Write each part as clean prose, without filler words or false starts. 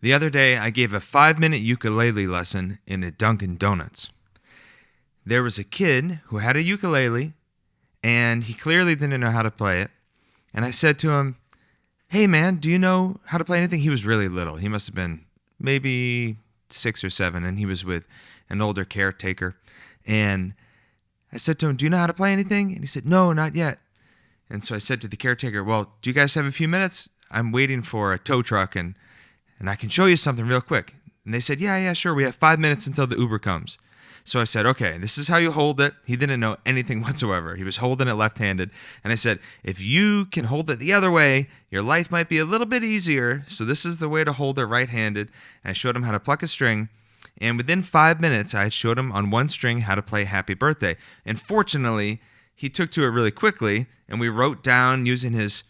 The other day, I gave a 5-minute ukulele lesson in a Dunkin' Donuts. There was a kid who had a ukulele, and he clearly didn't know how to play it. And I said to him, "Hey man, do you know how to play anything?" He was really little. He must have been maybe 6 or 7, and he was with an older caretaker. And I said to him, "Do you know how to play anything?" And he said, "No, not yet." And so I said to the caretaker, "Well, do you guys have a few minutes? I'm waiting for a tow truck, and I can show you something real quick." And they said, yeah, sure. We have 5 minutes until the Uber comes. So I said, "Okay, this is how you hold it." He didn't know anything whatsoever. He was holding it left-handed. And I said, "If you can hold it the other way, your life might be a little bit easier. So this is the way to hold it right-handed." And I showed him how to pluck a string. And within 5 minutes, I showed him on one string how to play Happy Birthday. And fortunately, he took to it really quickly. And we wrote down, using his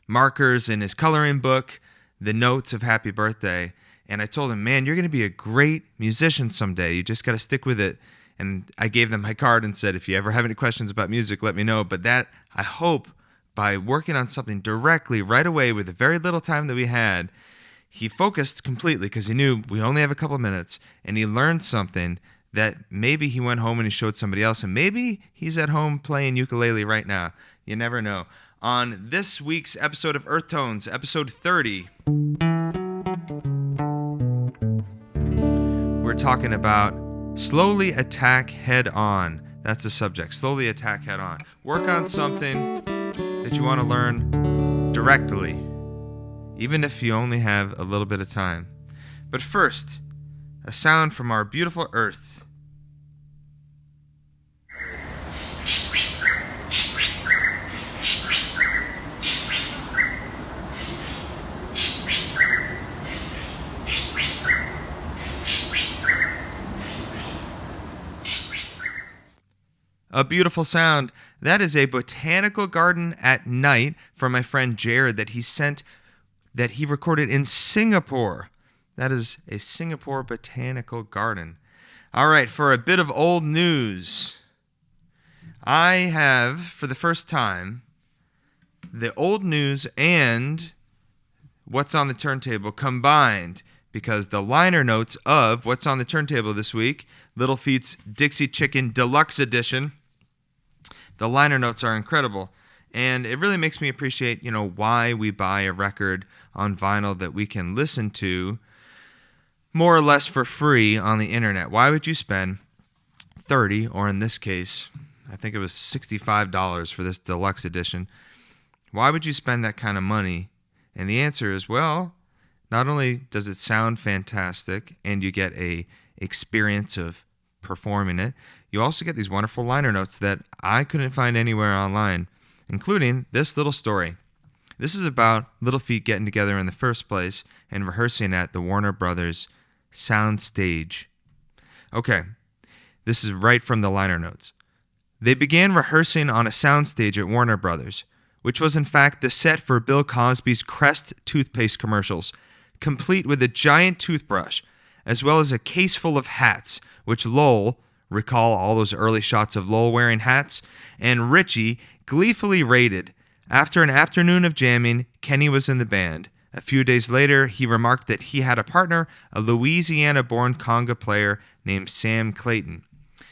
markers in his coloring book, the notes of Happy Birthday. And I told him, "Man, you're going to be a great musician someday. You just got to stick with it." And I gave them my card and said, "If you ever have any questions about music, let me know." But that, I hope, by working on something directly right away with the very little time that we had, he focused completely because he knew we only have a couple minutes, and he learned something that maybe he went home and he showed somebody else, and maybe he's at home playing ukulele right now. You never know. On this week's episode of Earth Tones, episode 30, we're talking about slowly attack head on. That's the subject. Slowly attack head on. Work on something that you want to learn directly, even if you only have a little bit of time. But first, a sound from our beautiful Earth. A beautiful sound. That is a botanical garden at night from my friend Jared that he recorded in Singapore. That is a Singapore botanical garden. All right, for a bit of old news, I have, for the first time, the old news and what's on the turntable combined, because the liner notes of what's on the turntable this week, Little Feat's Dixie Chicken Deluxe Edition, the liner notes are incredible. And it really makes me appreciate, why we buy a record on vinyl that we can listen to more or less for free on the internet. Why would you spend $30, or in this case, I think it was $65 for this deluxe edition? Why would you spend that kind of money? And the answer is, well, not only does it sound fantastic and you get a experience of performing it, you also get these wonderful liner notes that I couldn't find anywhere online, including this little story. This is about Little Feat getting together in the first place and rehearsing at the Warner Brothers sound stage. Okay, this is right from the liner notes. They began rehearsing on a soundstage at Warner Brothers, which was in fact the set for Bill Cosby's Crest toothpaste commercials, complete with a giant toothbrush, as well as a case full of hats, which Lowell, recall all those early shots of Lowell wearing hats, and Richie gleefully raided. After an afternoon of jamming, Kenny was in the band. A few days later, he remarked that he had a partner, a Louisiana-born conga player named Sam Clayton.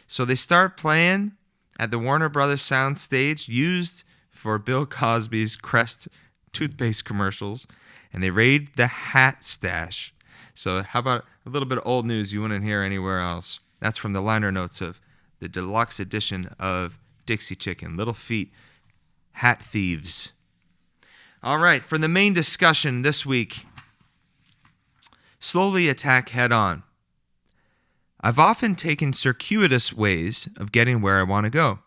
So they start playing at the Warner Brothers sound stage used for Bill Cosby's Crest toothpaste commercials, and they raid the hat stash. So how about a little bit of old news you wouldn't hear anywhere else? That's from the liner notes of the deluxe edition of Dixie Chicken, Little Feat, Hat Thieves. All right, for the main discussion this week, slowly attack head on. I've often taken circuitous ways of getting where I want to go.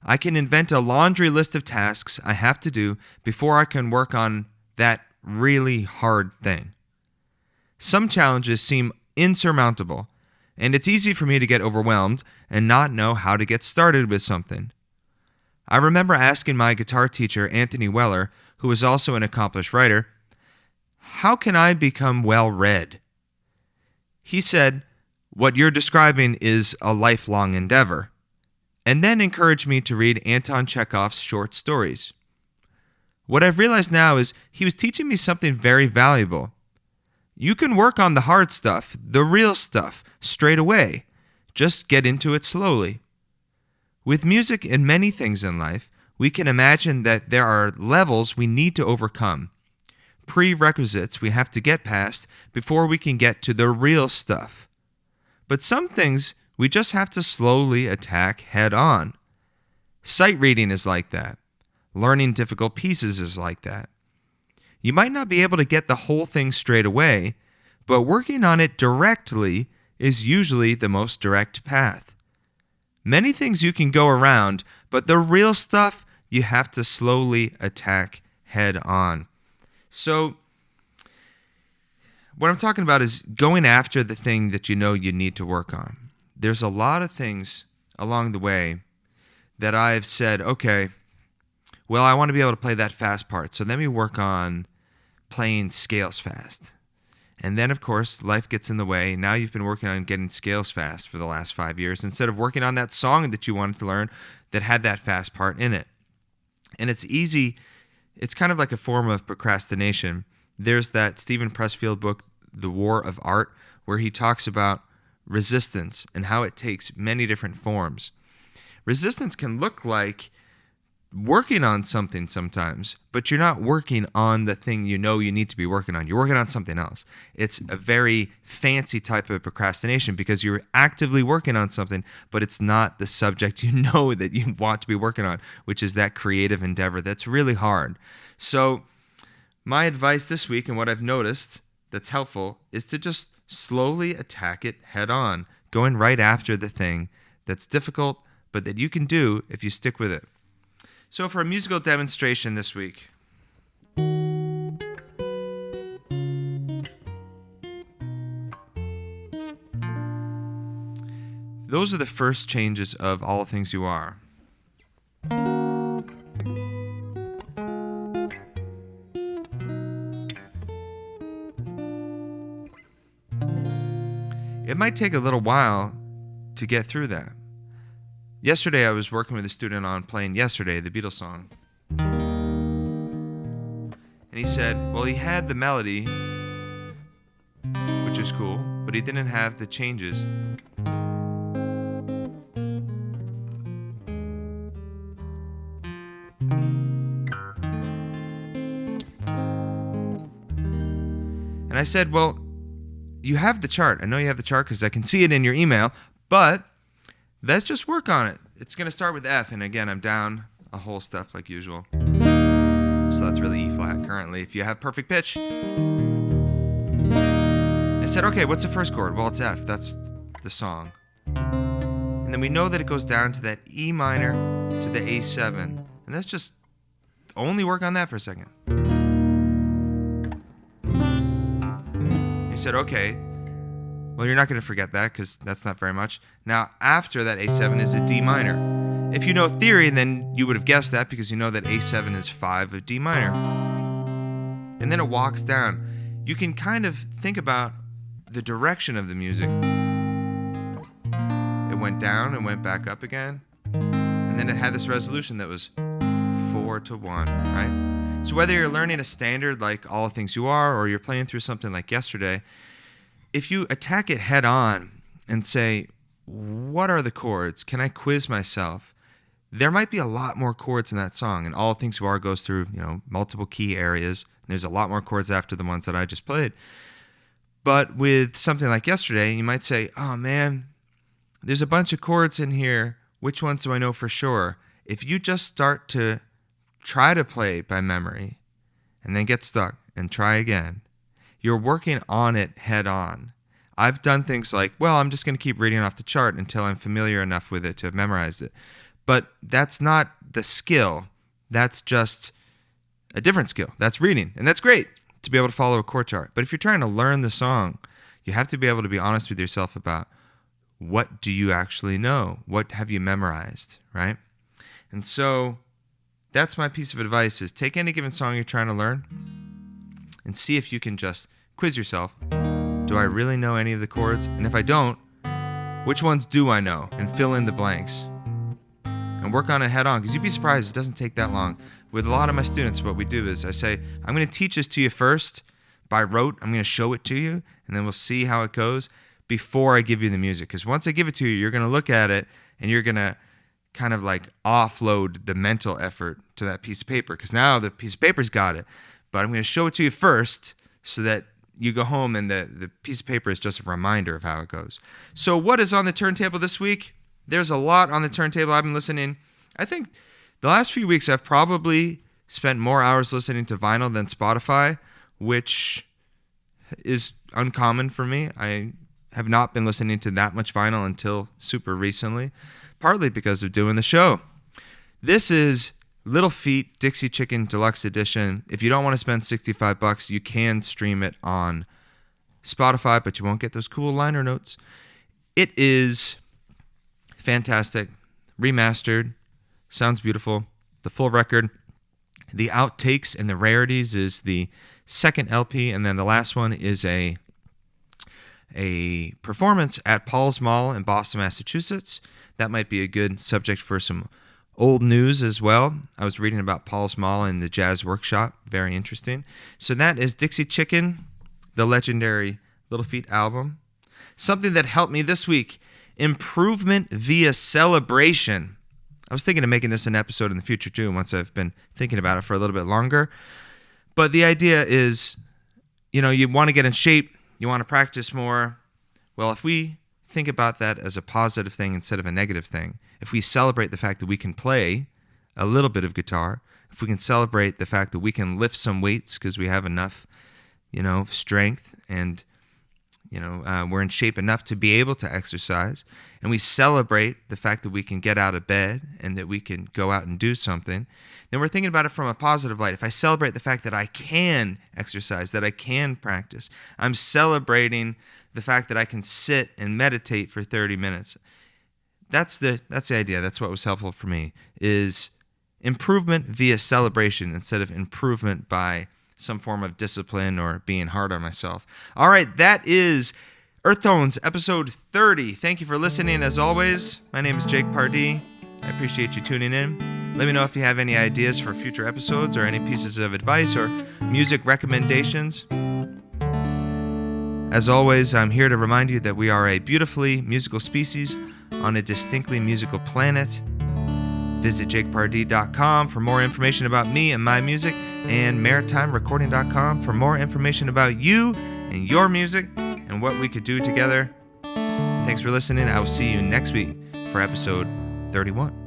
I can invent a laundry list of tasks I have to do before I can work on that really hard thing. Some challenges seem insurmountable, and it's easy for me to get overwhelmed and not know how to get started with something. I remember asking my guitar teacher, Anthony Weller, who is also an accomplished writer, "How can I become well-read?" He said, "What you're describing is a lifelong endeavor," and then encouraged me to read Anton Chekhov's short stories. What I've realized now is he was teaching me something very valuable. You can work on the hard stuff, the real stuff, straight away. Just get into it slowly. With music and many things in life, we can imagine that there are levels we need to overcome, prerequisites we have to get past before we can get to the real stuff. But some things we just have to slowly attack head on. Sight reading is like that. Learning difficult pieces is like that. You might not be able to get the whole thing straight away, but working on it directly is usually the most direct path. Many things you can go around, but the real stuff you have to slowly attack head on. So, what I'm talking about is going after the thing that you know you need to work on. There's a lot of things along the way that I've said, okay, well, I want to be able to play that fast part, so let me work on playing scales fast. And then, of course, life gets in the way. Now you've been working on getting scales fast for the last 5 years instead of working on that song that you wanted to learn that had that fast part in it. And it's easy. It's kind of like a form of procrastination. There's that Stephen Pressfield book, The War of Art, where he talks about resistance and how it takes many different forms. Resistance can look like working on something sometimes, but you're not working on the thing you know you need to be working on. You're working on something else. It's a very fancy type of procrastination because you're actively working on something, but it's not the subject you know that you want to be working on, which is that creative endeavor that's really hard. So my advice this week and what I've noticed that's helpful is to just slowly attack it head on, going right after the thing that's difficult, but that you can do if you stick with it. So for a musical demonstration this week, those are the first changes of All Things You Are. It might take a little while to get through that. Yesterday, I was working with a student on playing Yesterday, the Beatles song. And he said, well, he had the melody, which is cool, but he didn't have the changes. And I said, well, you have the chart. I know you have the chart because I can see it in your email, but let's just work on it. It's going to start with F, and again, I'm down a whole step like usual. So that's really E flat currently if you have perfect pitch. I said, okay, what's the first chord? Well, it's F. That's the song. And then we know that it goes down to that E minor to the A7. And let's just only work on that for a second. You said, okay, well, you're not going to forget that because that's not very much. Now, after that A7 is a D minor. If you know theory, then you would have guessed that because you know that A7 is 5 of D minor. And then it walks down. You can kind of think about the direction of the music. It went down and went back up again. And then it had this resolution that was 4-1, right? So whether you're learning a standard like All Things You Are or you're playing through something like Yesterday, if you attack it head on and say, what are the chords? Can I quiz myself? There might be a lot more chords in that song, and All Things You Are goes through, multiple key areas. There's a lot more chords after the ones that I just played. But with something like Yesterday, you might say, oh man, there's a bunch of chords in here. Which ones do I know for sure? If you just start to try to play by memory and then get stuck and try again, you're working on it head on. I've done things like, well, I'm just going to keep reading off the chart until I'm familiar enough with it to have memorized it. But that's not the skill. That's just a different skill. That's reading. And that's great to be able to follow a chord chart. But if you're trying to learn the song, you have to be able to be honest with yourself about what do you actually know? What have you memorized, right? And so that's my piece of advice is take any given song you're trying to learn and see if you can just quiz yourself. Do I really know any of the chords? And if I don't, which ones do I know? And fill in the blanks. And work on it head on, because you'd be surprised it doesn't take that long. With a lot of my students, what we do is I say, I'm going to teach this to you first, by rote. I'm going to show it to you, and then we'll see how it goes before I give you the music. Because once I give it to you, you're going to look at it, and you're going to kind of like offload the mental effort to that piece of paper. Because now the piece of paper's got it. But I'm going to show it to you first so that you go home and the piece of paper is just a reminder of how it goes. So what is on the turntable this week? There's a lot on the turntable. I've been listening. I think the last few weeks I've probably spent more hours listening to vinyl than Spotify, which is uncommon for me. I have not been listening to that much vinyl until super recently, partly because of doing the show. This is Little Feat Dixie Chicken Deluxe Edition. If you don't want to spend $65, you can stream it on Spotify, but you won't get those cool liner notes. It is fantastic, remastered, sounds beautiful. The full record, the outtakes and the rarities is the second LP, and then the last one is a performance at Paul's Mall in Boston, Massachusetts. That might be a good subject for some old news as well. I was reading about Paul's Mall and the Jazz Workshop. Very interesting. So that is Dixie Chicken, the legendary Little Feat album. Something that helped me this week, improvement via celebration. I was thinking of making this an episode in the future too, once I've been thinking about it for a little bit longer. But the idea is, you want to get in shape, you want to practice more. Well, if we think about that as a positive thing instead of a negative thing, if we celebrate the fact that we can play a little bit of guitar, if we can celebrate the fact that we can lift some weights because we have enough, strength and, we're in shape enough to be able to exercise, and we celebrate the fact that we can get out of bed and that we can go out and do something, then we're thinking about it from a positive light. If I celebrate the fact that I can exercise, that I can practice, I'm celebrating the fact that I can sit and meditate for 30 minutes. That's the idea. That's what was helpful for me, is improvement via celebration instead of improvement by some form of discipline or being hard on myself. All right, that is Earth Tones, episode 30. Thank you for listening, as always. My name is Jake Pardee. I appreciate you tuning in. Let me know if you have any ideas for future episodes or any pieces of advice or music recommendations. As always, I'm here to remind you that we are a beautifully musical species on a distinctly musical planet. Visit jakepardee.com for more information about me and my music, and maritimerecording.com for more information about you and your music and what we could do together. Thanks for listening. I will see you next week for episode 31.